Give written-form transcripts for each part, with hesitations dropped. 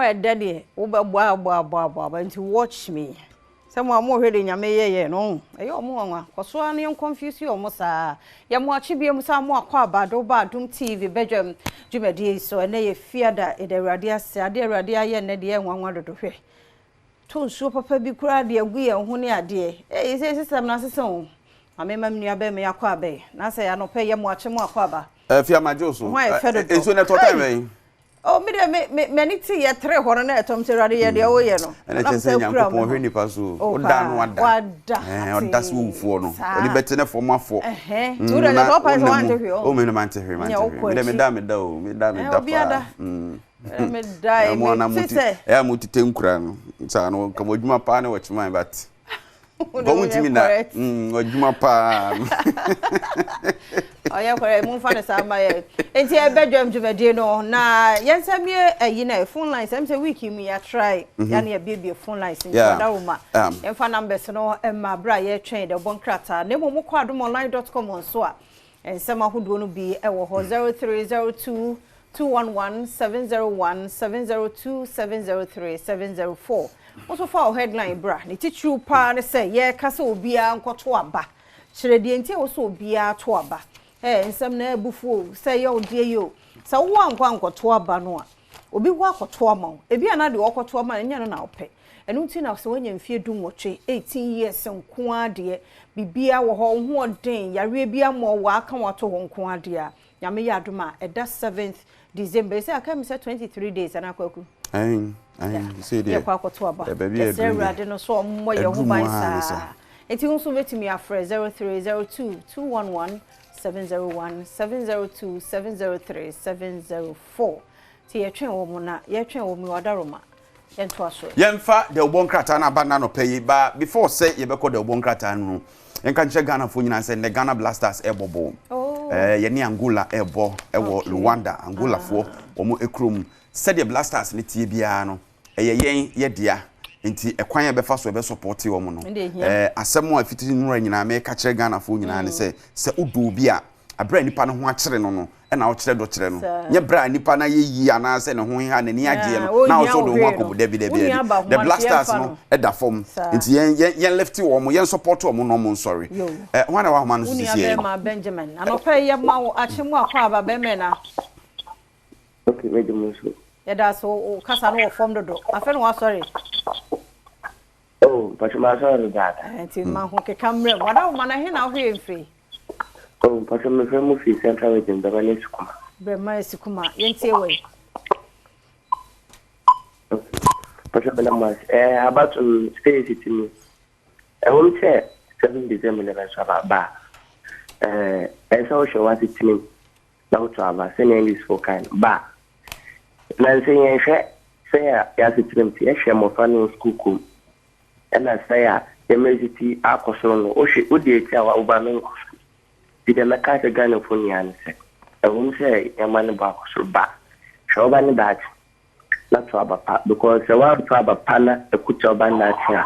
more daddy, over boa, and to watch me. Someone more ready, Yame, no. Ayo, more, because one young confuse you almost. Yamwachi be some more quaba, do Badwam TV, Badwam, Jimmy, so and they fear that it a radia, Sadia radia, and Nadia 100 to pay. Two super be cried, dear, we are honey, dear. Eh, says I'm not so. I remember me a be me a quabe. Now say I no pay Yamwachi more quaba. Fia my Josu, why, it's when I told oh, many tea at 3 hornet, Tom Serradia, the Oyeno. And I just say, I'm going to pass. Oh, down one that's woo for no. Only better for my four. Eh, good at the top I want to hear. Oh, man, to hear, man. Let me damn it, though. Me damn it, me die. I'm going to take crown. So I know, come with my partner, watch my bat. Go to me now. What my pan. Oh, yeah, for a move on the side my and here bedroom to no. Now, yes, I'm here, you know, phone lines. I'm saying, we me a try. Yani a baby phone lines in Daruma. And for numbers, no, and my bride trained a one crater. Never more quadrumonline.com on SWA. And someone who don't be a 0302 211 701 702 703 704. Also for our headline, bra. Ni teacher pa ne say, yeah, castle be a uncle aba. Should the ente also be a toaba. Eh, and some ne buffo say, oh dear you. So one got toaba no. Obi walk or toama. If you are not the walk or toama and you're now pay. And until now, so when you fear doom watch 18 years and quadia, be beer or home one day, ya rebia more welcome or to home quadia. Yamia duma at that 7th December. Say, I come say 23 days and I cook. I say, dear, baby, I don't know so more your home. It also met me a phrase 0302 211 701 702 703 704. See a train woman, your train woman, Wadaroma. And twas Yemfa, the one cratan, a banana pay, but before say you call the one cratan, and can check Ghana for you and send the Ghana Blasters elbow. Oh, Yeni Angola elbow, Rwanda, Angola for, or more a crum, said the Blasters litibiano, a yen, ye dear. Inti ekwan be fa so be support wo mo no asem a fitiri nura nyina me ka kire Ghana fo nyina ne se udu bi a abra nipa no ho a kire no no e na wo kire do kire no nye bra nipa na ye yi ana se ne ho ha ne ni agye no na wo so do ho akobo da bi the Blasters no e da fom inti yen left wo mo yen support wo mo no mo sorry wana wa ma no sisi ma Benjamin anopa ye ma wo achemu akwa aba be me na okay wait a minute. Yeah, that's all. Kasa no form do. Afen wa sorry. Oh, but my sorry that. Enti ma ho ke camera. Wada ma na he na ho free. Oh, but my friend mo fi central region da ba Sikuma. Be ma Sikuma. Yenti we. Okay. But my about to stay city me. I won't say 7 December na so ba. I saw show what it mean. Now to aba say English for kind ba. Nancy and say, as it seems, a shame of fun school cool. And I say, emergency alcohol, or she would date our Obama. Did a macaca gun of funny answer? I won't say a man about so bad. Show ban that. Not to have a part because I want to have a panna, a kucha ban that here.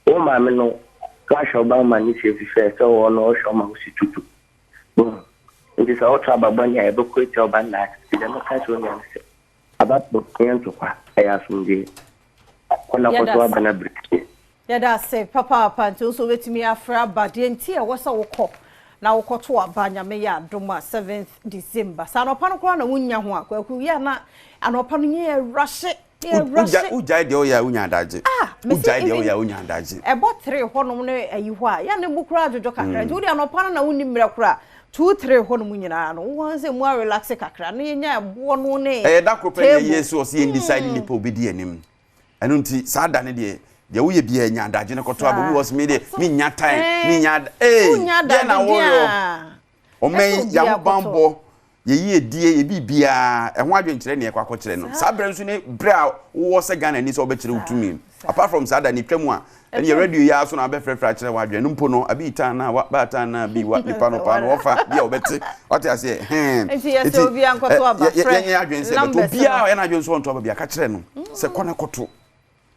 Oh, mamma, no, flash about my niece if you say so or no, show my tutu. It is all trouble when I book with your ban that. Did a macaca answer? About the client of I asked me. Yeah, that's it. Papa, Panto, so let me after but the entire was our cop. Now, Kotua Banya Maya, Doma 7th December. San upon a corner, Wunya, who ya not, and upon ye rush it. Who died the Oya Unya Daji? Ah, Miss Unya Daji. About 3 hormone, a you are, Yan Mukra, Joka, Judy, and upon a Unimrakra. 2-3 honmunyina no wonse mo relax kakra na yenya bo no ne da kropa ne yesu so yen decide ni po bedi anim eno nti saa da ne de wo ye bia nya adaje ne koto abu was me de me nya time me nya de na wo yo o men ya bambo ye yi edie ye bibia ho adwenkyere ne yakwa kire no saa bre nso ne bra wo se Ghana ni so obekire utumi apart from saa da ni twam a and your radio ya so na be frefra wa dwe no no abi tan na ba tan na bi wa nipa no pa no ofa bia obeti what I say enti yes obi ankoto aba friend ya adwen se beto bia ya na adwen so onto aba bia ka kire no se kone koto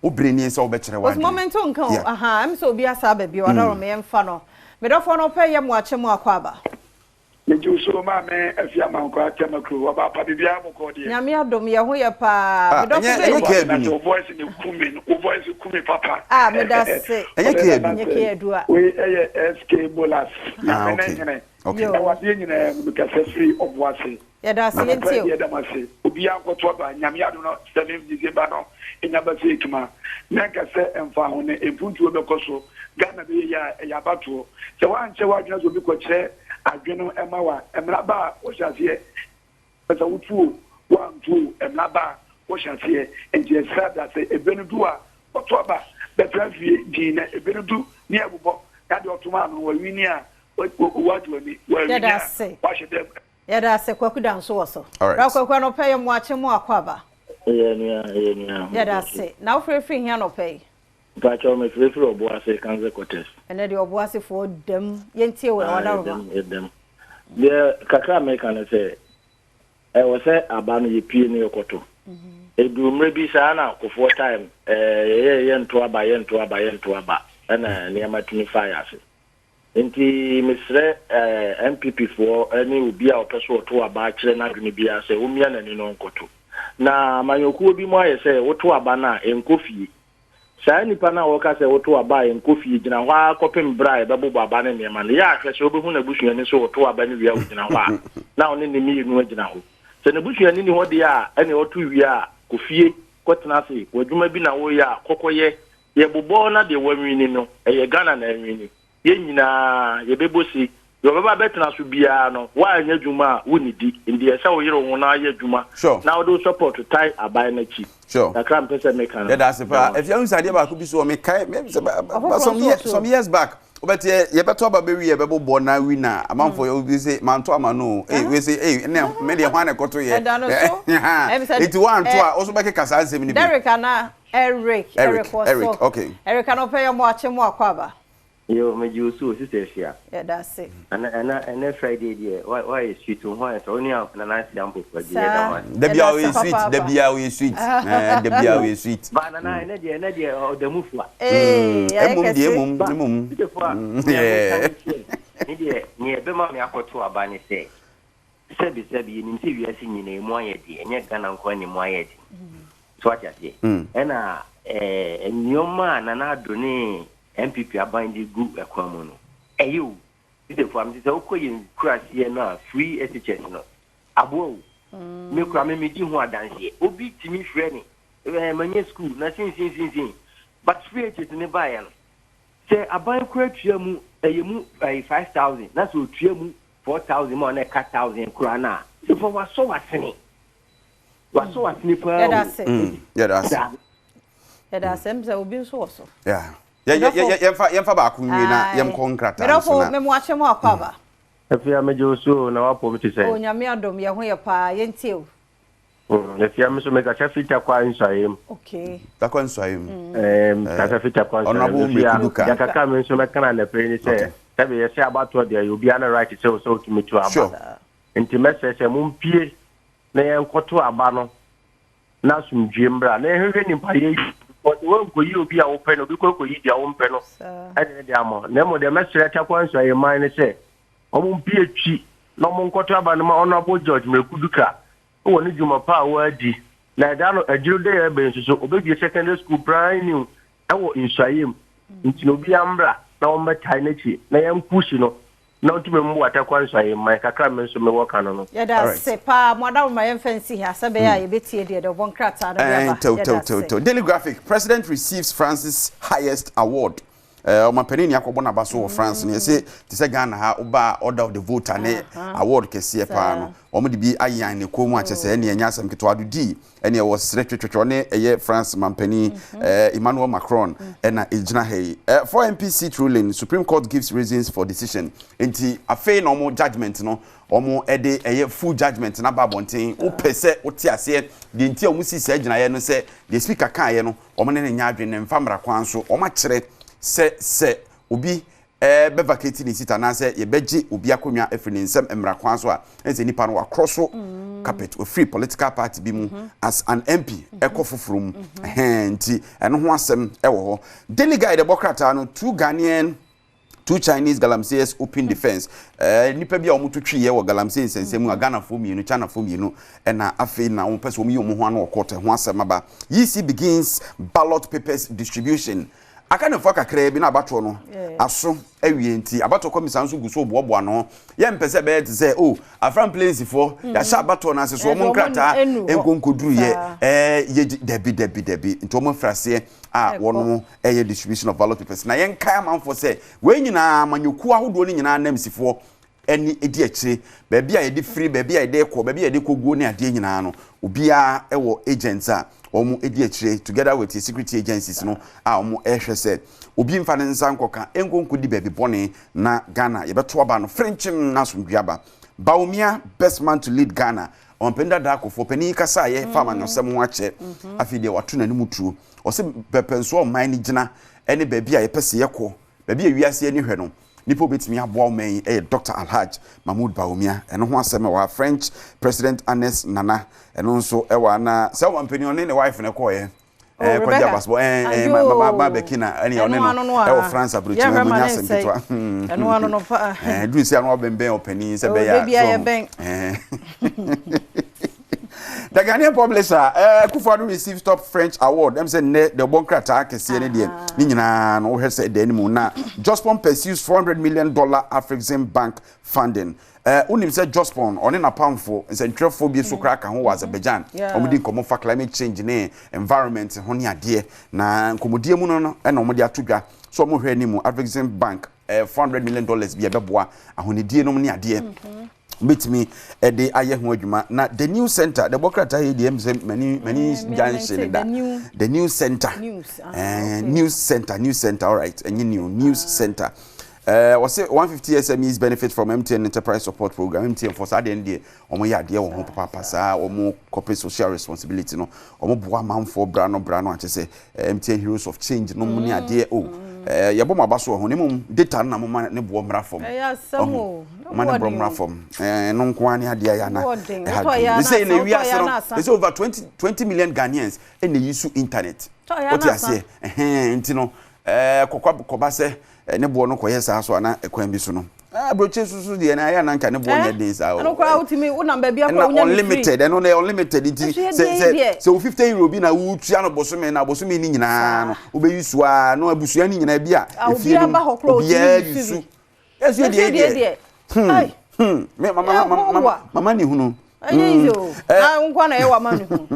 obreni se obekire wa was moment on kan aha am so obi asa ba bi wa na ro me mfa no me do fo no pa ye mo ache mo akwa aba me ju so ma me afia man ko atemakru oba pa bibia mo ko de nyame adom ye ho ye pa me do so voice ni kumi o voice kumi papa me da se enye ke edu a we SK bolas na me nyene okay wa de nyina me ka se free of wase ya da se yenti ya da ma se obi ankoto ba nyame ado no 7 December no enya ba se ekima na ka se emfa ho ne epuntu obekoso Ghana be ya bato se wa nche wa dwena so bi ko kire adweno emawa emraba wo hyase pesa wutu wantu emraba wo hyase enje sada se ebenudu a otoba betrafie dina ebenudu ni abubo ya de otuma no wa wini a wadu ni wa wini wa hyede ya da se kwaku dan so woso ra kwaku no pay mu ache mu akwaba ya da se na ofrefi hia no pay Pacho me free obuase kanze kotes. Ene de obuase for dem yentie we wana ro. Dem. De kakra me kan say wo say aba no ye pie ne yokoto. Edu mre bi sa na kofo time ye nto aba ana ne amatuni fire ase. Enti misre MPP for any obi a opeso to aba kire na dwene bi ase wo mia na ni no nkoto. Na manyoku obi mo aye say wo to aba na enkofie. Sai nipa na woka se woto aba en kofi gina hwa kopem bra be bobo aba ne nema ne ya hwese obehu na busuani so woto aba ne wia gina hwa na one ne mi nu gina ho se ne busuani ni ho de a ene woto wia kofie kotena se wadwuma bi na wo ya kokoye ye bobo na de wanwini no eye Ghana na anwini ye nyina ye bebosi yo baba betena so bia no wa anya dwuma woni di ndi ese wo yero ho na aye dwuma na wo do support tie aba na chi na kram pese me kan that's if you say ba ku bi so me kai some years back obeti ye beto aba be wi ye bebo bo na wi na amanfo ye bi say man to amano we say ne me de hwan ekoto ye it one to a also be kasa nsem ni bi Derek ana Eric okay Eric ana pay mo ache mo akwaba yo me jusu sisefia yeah that's it and Friday there why is sweet to why so only na nice sample for the the bia we sweet the bia we sweet banana na dia o the mufwa mum ni ebe ma me akoto aba ni se sebi ni nti wiase nyina emu ayedi enye Ghana nko ni mu ayedi so atiase ena enyoma na adoni MPP abandi gu ekwamu no eyo ite fam ite okoye kurase na free SHS no abo me kura me di ho adanse obi timi frɛ ni manye school na sin but free SHS ne ba ya no se aban kura tua mu eyemu 5000 na so tua mu 4000 mo na 4000 kura na se for waso wasene pa yeah that's mza obi so woso yemfa ba ku nwi na yem konkrata na so me mo ache mo akwaba afia me joso na wapo mti say o nyame adom ye ho ye pa yentie o afia me so me ka chafita kwa nsayem okay ta kwa nsayem ka chafita kwa nsayem ya kaka me so me kana na pre ni say tabe ye say abato de you be an right say so to me to aba enti message mo mpie na ye nkoto aba no na sumdwe mbra na ehwe ni pa ye won ko yi obi a wo pɛ no bi ko yi dia wo mpɛ no ade de amo na mo de mesre ta kwa nso ye man ne se omo mpie twi na mo nkoto aba no ma honorable George Mekuduka wo ne juma pa wo adi na da no ajiru de ye be nso obebi secondary school primary new ewo insayem nti no bi ambra na wo meta na chi na ye mpushi no na otume mu atakwa nso ye man kakra me nso me wo kan no ya da se pa mo da ma ye fancy ha sabe ya ye betie de bon krata na ya ba to Daily Graphic president receives France's highest award Omapenini yakobo na baso wo France ne say ti say Ghana ha oba order of the voter ne award kese pa no omo de bi ayan ne komu achese ne enya asem keto adudi ene wo sere twetwetwo ne eye France mampani Emmanuel Macron ena ejina hey for MPC ruling Supreme Court gives reasons for decision enti afei no mo judgment no omo ede eye full judgment na babonten o pese o ti ase de enti omo si se ejina ye no se the speaker kan ye no omo ne nya adwene mfamra kwan so omo kire se obi be vacate ni sita na se ye beji obi akonwa afri ni nsem emra kwan so a ense nipa no akroso carpet o free political party bi mu as an MP ekofofrom nti eno ho asem ewo ho Daily Guide Democrat no two Ghanaian 2 Chinese galamseys open defense nipa bia omo twetwe ye wo galamsey nsensemu agana fo mienu China fo mienu na afi na omo pese omo yi omo ho ana okote ho asemaba EC begins ballot papers distribution akane fo kakra bi na abato no aso awie nti abato komisa nso guso obobo ano ye mpese be te say oh afran place fo ya sha abato na aseso omo nkrata enkonkoduru ye debi nti omo frase wono distribution of ballot papers na yen kai manfo say we nyina manyoku ahodo ni nyina namsifo eni edi akire ba bia ye di free ba bia ye de ko ba bia ye de koguo ni ade nyina no obia ewo agents a omo edi akire together with the security agencies no omo ehwese obi mfa ne nsa nkoka enkonkodi ba bi bone na Ghana ye beto aba no Frenchim na somduaba Baumia best man to lead Ghana on penda da akofo pani kasa ye fama nyosem ho ache afide wato na nimu tuo o se pepenso o man ni gina ene ba bia ye pese ye ko ba bia wiase ani hwe no nipo betimi aboa man Dr. Alhaj Mahmoud Baumia eno ho aseme wa French President Anes Nana eno nso ewa na se wa mpani one ne wife ne ko ye kwa dia basbo mama Bekina ani one no ewo France abrochi mu nya sempetwa eno ano no pa du si anu obemben opani se be ya The Ghanaian publisher Kufuor received top French award. Them say the bonkrata kese ne de ni nyina no he say de mu na Jospon pursues $400 million Afrexim Bank funding. Unim say Jospon on na pamfo say ntwefo bi so kraka ho Azerbaijan. Omudi komo fa climate change ne environment ho ne ade na nkomodie mu no na omudi atodwa so mo hwe ni mu Afrexim Bank $400 million bi ebeboa ahonidie no ne ade. Meet me at the Ayahun Juma. Now the new center, the Bokrata ADM, many junction the new center, news center, all right, and new news center. Was it 150 SMEs benefit from MTN Enterprise Support Program? MTN for Saturday, or more idea or papa, or more corporate social responsibility, no, or more Badwam for Brano, and say MTN Heroes of Change, no money idea. Oh. Yaboma baso honimum data na mama ne bo mra fom mana bro mra fom no nko ani ade ya na they say na wi asero they say over 20 million Ghanaians and they use internet what you say nti no koba se ne bo no koyesa so na ekwan bi so no broche susu de na ya na nka ne bo nya den sa no kwa ultimi una ba bia kwa unya unlimited and on unlimited it so 50 euro bi na wutua no bosome na bosome ni nyina no obeyusu a no abusua ni nyina bia efie ni bia yusu esu de mama ni hunu ayo na nkwa na ye wa manu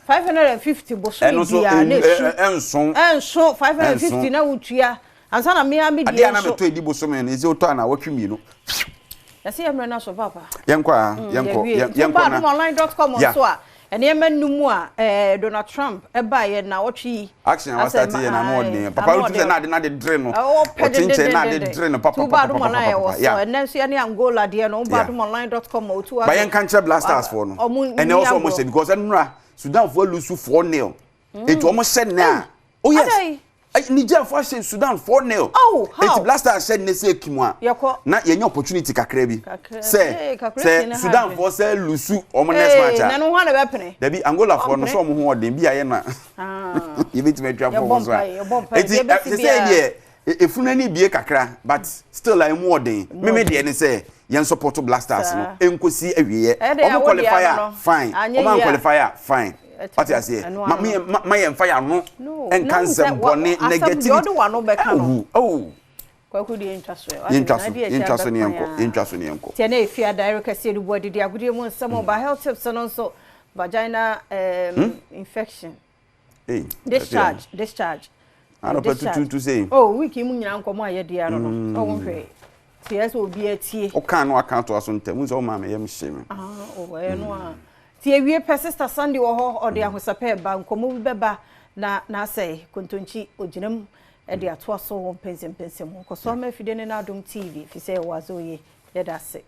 550 bosome bia na enso 550 na wutua ansa na me de ade na meto edi bosome na ezi oto na watwemi no yase yemre na so papa yenko badwamonline.com so a ene yemanum a Donald Trump eba ye na watwi action was start ye na mo de papa you say na de dre no o tinche na de dre no papa so ene so ye Angola de no badwamonline.com o tu ba yen kan che blasters for no ene also almost say because enra Sudan for lose 4-0 it almost said na oh yes Niger for Sudan 4-0. Oh, how? It Blaster said ne say kimwa. Na yenye opportunity kakra bi. Say Sudan for say lusu omo next match. Na no ho na be pene. Da bi Angola for no so omo ho odin bi aye na. You bit me trap for so. It say efuna ni bie kakra but still I more odin. Me de ne say yen support Blasters no enkosi awiye. Omo qualifier fine. Omo qualifier fine. What I say, my fire no, and cancer bonnet negative. Oh, Kwaku interest in yanko. Tiene fear direct say the body the agreement some of health tips and also vagina infection. Discharge. I don't put to say. Oh, we came in uncle my dear. Oh, okay. Tears will be a tea. O can account to us on Temus or mamma, I'm shame. No. Tie wie persista Sunday wo ho ode ahosape ba nkomo beba na say kontonchi oginam e de ato so wo pensem ko so ma fide ne na Adom TV fi say wazo ye ye da se